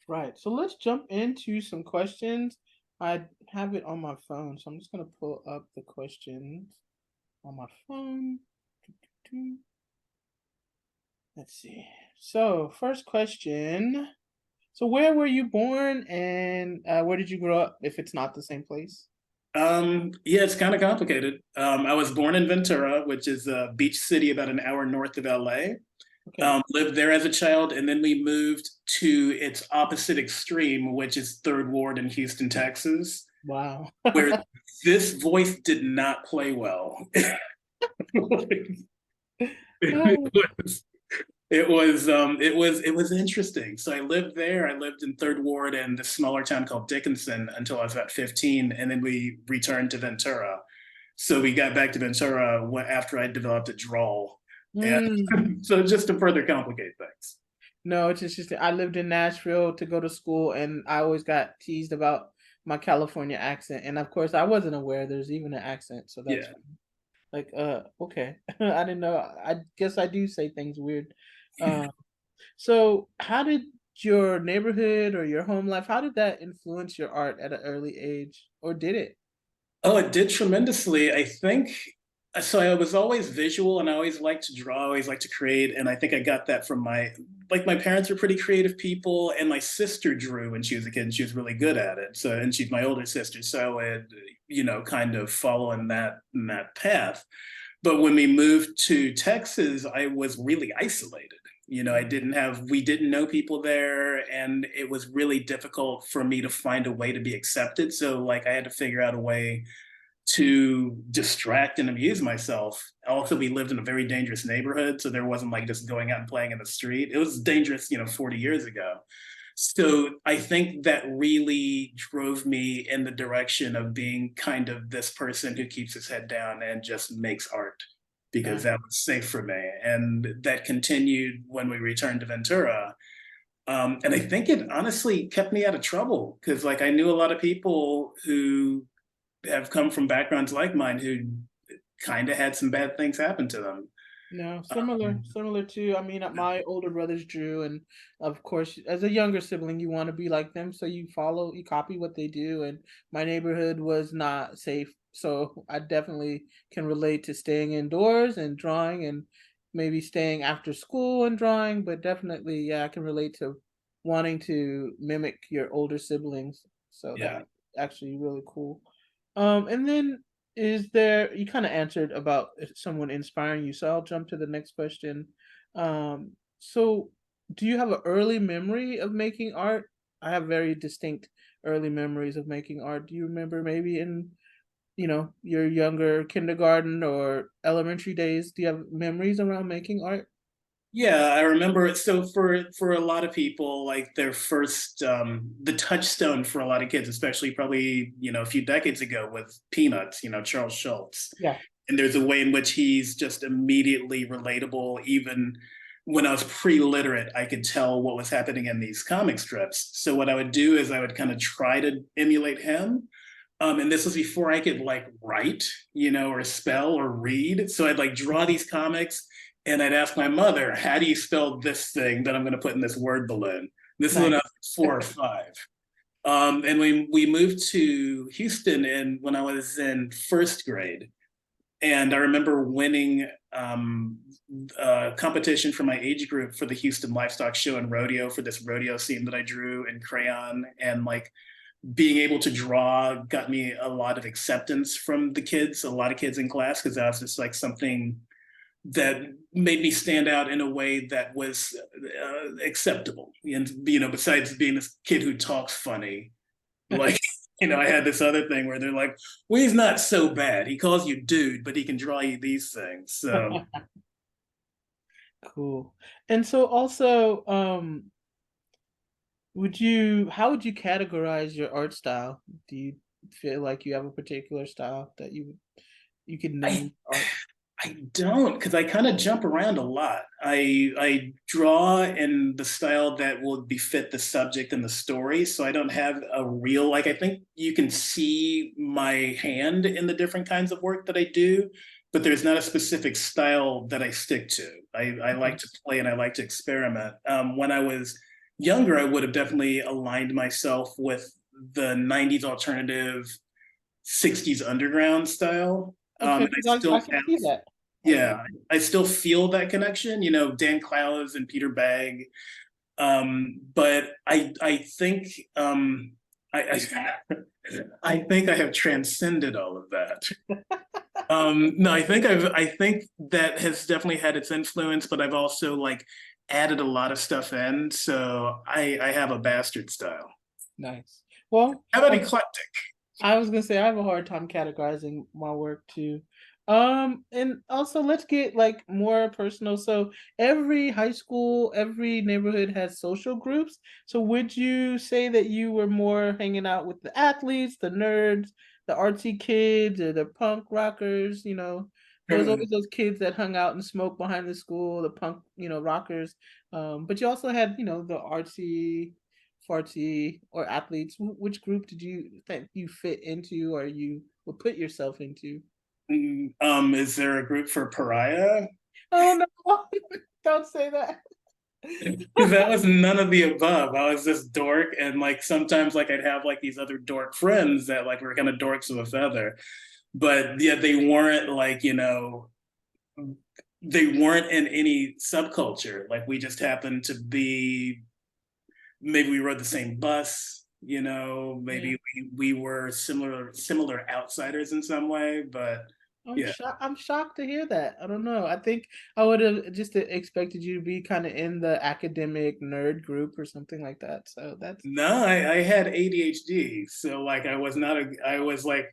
Right. So let's jump into some questions. I have it on my phone, so I'm just gonna pull up the questions on my phone. Doo. Let's see. So first question. So where were you born and where did you grow up if it's not the same place? Yeah, it's kind of complicated. I was born in Ventura, which is a beach city about an hour north of LA. Okay. Lived there as a child, and then we moved to its opposite extreme, which is Third Ward in Houston, Texas, Wow. where this voice did not play well. it Oh, was it was interesting. So I lived there. I lived in Third Ward in this smaller town called Dickinson until I was about 15, and then we returned to Ventura. So we got back to Ventura after I developed a drawl, and mm. so just to further complicate things. No, it's just I lived in Nashville to go to school, and I always got teased about my California accent. And of course, I wasn't aware there's even an accent, so that's Yeah. like, okay. I didn't know. I guess I do say things weird. Um, so how did your neighborhood or your home life, how did that influence your art at an early age, or did it? Oh, it did tremendously. I think so. I was always visual and I always liked to draw, I always liked to create. And I think I got that from my parents were pretty creative people. And my sister drew when she was a kid and she was really good at it. So, and she's my older sister. So I would, kind of follow in that path. But when we moved to Texas, I was really isolated. We didn't know people there, and it was really difficult for me to find a way to be accepted. So, like, I had to figure out a way to distract and amuse myself. Also, we lived in a very dangerous neighborhood, so there wasn't like just going out and playing in the street. It was dangerous, 40 years ago. So I think that really drove me in the direction of being kind of this person who keeps his head down and just makes art because Nice. that was safe for me. And that continued when we returned to Ventura. And I think it honestly kept me out of trouble because, like, I knew a lot of people who have come from backgrounds like mine who kind of had some bad things happen to them. No, similar to, I mean, my older brothers drew, and of course, as a younger sibling, you want to be like them, so you copy what they do. And my neighborhood was not safe, so I definitely can relate to staying indoors and drawing, and maybe staying after school and drawing. But definitely, yeah, I can relate to wanting to mimic your older siblings. So that's Yeah. actually really cool. And then is there, you kind of answered about someone inspiring you, so I'll jump to the next question. So do you have an early memory of making art? I have very distinct early memories of making art. Do you remember maybe in, your younger kindergarten or elementary days, do you have memories around making art? Yeah, I remember it. So for a lot of people, like their first the touchstone for a lot of kids, especially probably, a few decades ago with Peanuts, Charles Schultz. Yeah. And there's a way in which he's just immediately relatable. Even when I was pre-literate, I could tell what was happening in these comic strips. So what I would do is I would kind of try to emulate him. And this was before I could like write, or spell or read. So I'd like draw these comics and I'd ask my mother, how do you spell this thing that I'm going to put in this word balloon? This is when Nice. I was 4 or 5. And we moved to Houston and when I was in first grade. And I remember winning a competition for my age group for the Houston Livestock Show and Rodeo for this rodeo scene that I drew in crayon. And like being able to draw got me a lot of acceptance from the kids, a lot of kids in class, because that was just like something that made me stand out in a way that was acceptable. And, besides being this kid who talks funny, like, I had this other thing where they're like, well, he's not so bad. He calls you dude, but he can draw you these things. So Cool. And so also, how would you categorize your art style? Do you feel like you have a particular style that you could I name art? I don't, because I kind of jump around a lot. I draw in the style that will befit the subject and the story. So I don't have a real, like, I think you can see my hand in the different kinds of work that I do, but there's not a specific style that I stick to. I like Okay. to play and I like to experiment. When I was younger, I would have definitely aligned myself with the 90s alternative, 60s underground style. Okay, And I 'cause I still can have, see that. I can. yeah, I still feel that connection, you know, Dan Clowes and Peter Bagg. But I think I I think I have transcended all of that. No, I think that has definitely had its influence, but I've also like added a lot of stuff in, so I have a bastard style. Nice. Well, How about eclectic? I was gonna say I have a hard time categorizing my work too. And also let's get like more personal. So every high school, every neighborhood has social groups. So would you say that you were more hanging out with the athletes, the nerds, the artsy kids, or the punk rockers? There was always those kids that hung out and smoked behind the school, the punk, rockers. But you also had, the artsy fartsy or athletes. Which group did you think you fit into or you would put yourself into? Is there a group for pariah? Oh no, don't say that. Because that was none of the above. I was this dork, and like sometimes like I'd have like these other dork friends that like were kind of dorks of a feather, but yeah, they weren't like, you know, they weren't in any subculture. Like we just happened to be, maybe we rode the same bus, you know, Yeah. maybe we were similar outsiders in some way, but yeah. I'm shocked to hear that. I don't know. I think I would have just expected you to be kind of in the academic nerd group or something like that. So that's No, I had ADHD, so like I was like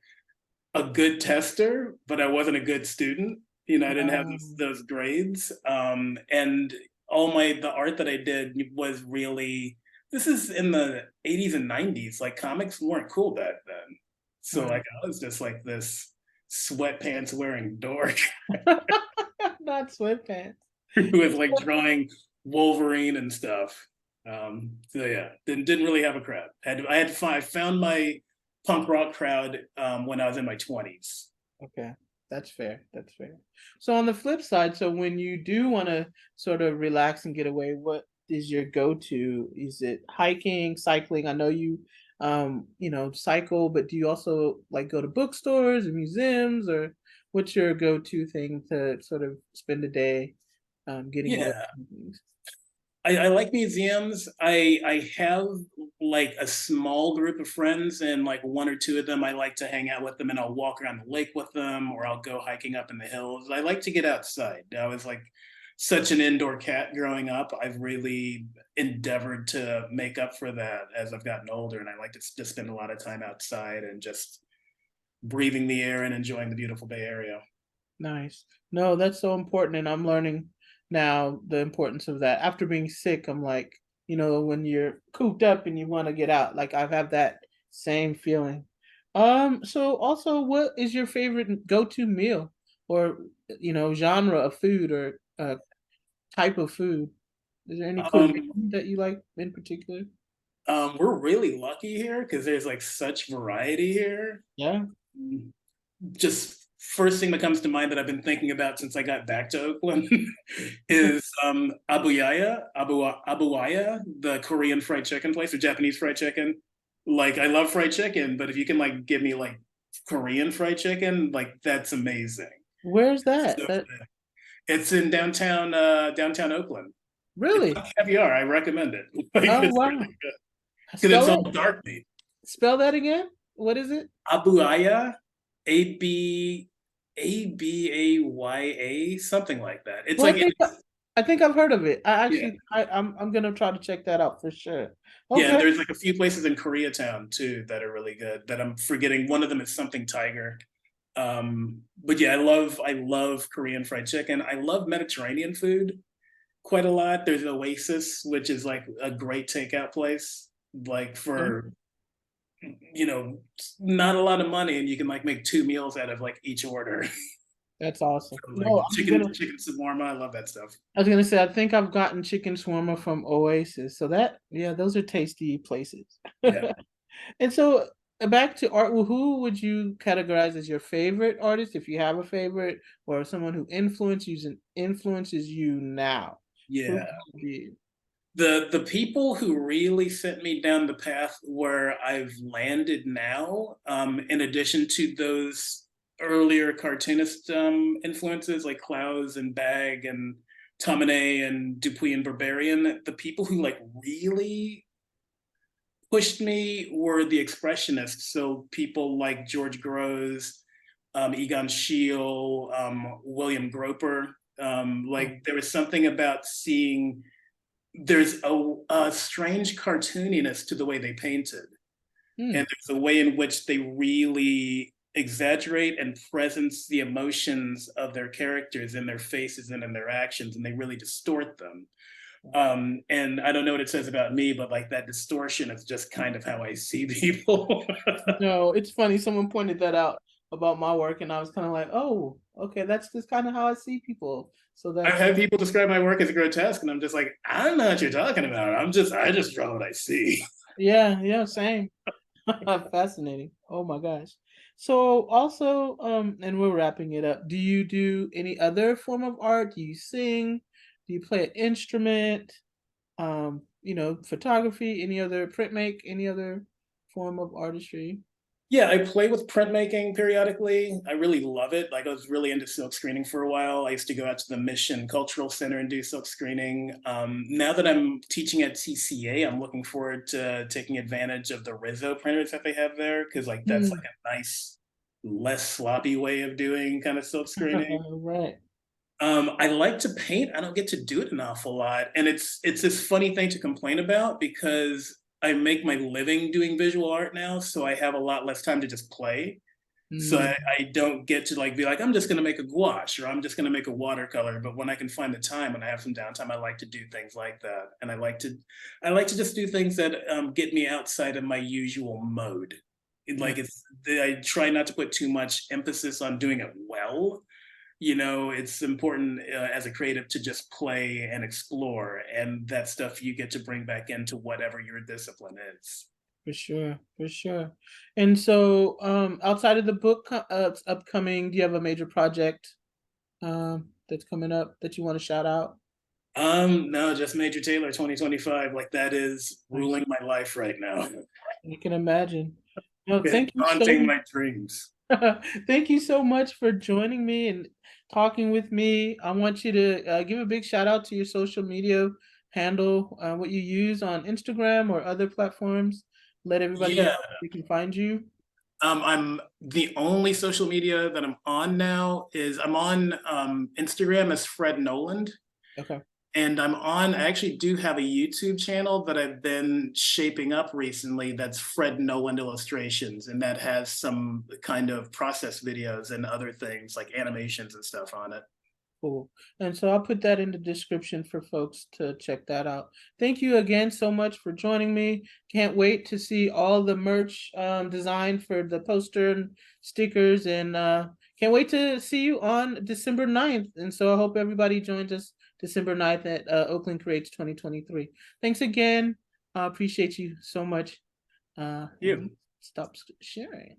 a good tester, but I wasn't a good student. You know, I didn't have those grades. And all the art that I did was really, this is in the 80s and 90s. Like comics weren't cool back then. So wow. like I was just like this sweatpants wearing dork Not sweatpants. who was like drawing Wolverine and stuff. So yeah, didn't really have a crowd. I found my punk rock crowd when I was in my 20s. Okay, that's fair. That's fair. So on the flip side, so when you do want to sort of relax and get away, what is your go-to? Is it hiking, cycling? I know cycle, but do you also like go to bookstores or museums, or what's your go-to thing to sort of spend a day getting away Yeah, from things? I like museums. I have like a small group of friends, and like one or two of them I like to hang out with them, and I'll walk around the lake with them, or I'll go hiking up in the hills. I like to get outside. I was like such an indoor cat growing up. I've really endeavored to make up for that as I've gotten older, and I like to just spend a lot of time outside and just breathing the air and enjoying the beautiful Bay Area. Nice. No, that's so important, and I'm learning now the importance of that. After being sick, I'm like, when you're cooped up and you want to get out, like I've had that same feeling. So also, what is your favorite go-to meal or genre of food or type of food? Is there any cuisine Um, that you like in particular? we're really lucky here because there's like such variety here. Yeah. Just first thing that comes to mind that I've been thinking about since I got back to Oakland is Abuyaya, the Korean fried chicken place or Japanese fried chicken. Like I love fried chicken, but if you can like give me like Korean fried chicken, like that's amazing. Where's that? So That it's in downtown Oakland. It's really? not caviar. I recommend it. Like Oh it's really wow. good because it's Spell all it. dark meat. Spell that again. What is it? Abuyaya, Abaya, something like that. It's Well, like I think I've heard of it. yeah, I'm gonna try to check that out for sure. yeah. And Okay. there's like a few places in Koreatown too that are really good. That I'm forgetting. One of them is something Tiger. But yeah, I love Korean fried chicken. I love Mediterranean food quite a lot. There's Oasis, which is like a great takeout place, like Okay. for not a lot of money, and you can like make two meals out of like each order. That's awesome. Like No, chicken shawarma. I love that stuff. I was gonna say I think I've gotten chicken shawarma from Oasis. So yeah, those are tasty places. Yeah. And so back to art, well, who would you categorize as your favorite artist if you have a favorite, or someone who influences you now? Who would Yeah. it be? The people who really sent me down the path where I've landed now, in addition to those earlier cartoonist influences like Clowes and Bag and Tomine and Dupuy and Barbarian, the people who like really pushed me were the expressionists. So people like George Grosz, Egon Schiele, William Groper. Oh. Like there was something about seeing there's a strange cartooniness to the way they painted, Hmm, and there's a way in which they really exaggerate and presence the emotions of their characters in their faces and in their actions, and they really distort them. And I don't know what it says about me, but like that distortion is just kind of how I see people. no, it's funny. Someone pointed that out about my work, and I was kind of like, "Oh, okay, that's just kind of how I see people." So I've that's had people describe my work as grotesque, and I'm just like, I don't know what you're talking about. I just draw what I see. yeah, yeah, same. Fascinating. Oh my gosh. So also, and we're wrapping it up. Do you do any other form of art? Do you sing? Do you play an instrument? Photography, any other any other form of artistry? Yeah, I play with printmaking periodically. I really love it. Like I was really into silk screening for a while. I used to go out to the Mission Cultural Center and do silk screening. Now that I'm teaching at TCA, I'm looking forward to taking advantage of the Rizzo printers that they have there because like that's like Hmm. a nice, less sloppy way of doing kind of silk screening. Right. I like to paint. I don't get to do it an awful lot, and it's this funny thing to complain about because I make my living doing visual art now, so I have a lot less time to just play. So Mm, I don't get to like be like I'm just going to make a gouache or I'm just going to make a watercolor. But when I can find the time and I have some downtime, I like to do things like that, and I like to just do things that get me outside of my usual mode. mm, Like I try not to put too much emphasis on doing it well. You know, it's important as a creative to just play and explore, and that stuff you get to bring back into whatever your discipline is. for sure, for sure. And so, outside of the book it's upcoming, do you have a major project that's coming up that you want to shout out? No, just Major Taylor 2025. Like that is Nice. ruling my life right now. I can imagine. No, It's thank you haunting my dreams. thank you so much for joining me and talking with me. I want you to give a big shout out to your social media handle, what you use on Instagram or other platforms. Let everybody know Yeah. they can find you. I'm the only social media that I'm on now is I'm on Instagram as Fred Noland. Okay. And I actually do have a YouTube channel that I've been shaping up recently that's Fred Noland Illustrations. And that has some kind of process videos and other things like animations and stuff on it. Cool. And so I'll put that in the description for folks to check that out. Thank you again so much for joining me. Can't wait to see all the merch designed for the poster and stickers, and can't wait to see you on December 9th. And so I hope everybody joins us December 9th at Oakland Creates 2023. Thanks again. I appreciate you so much. And You. stop sharing.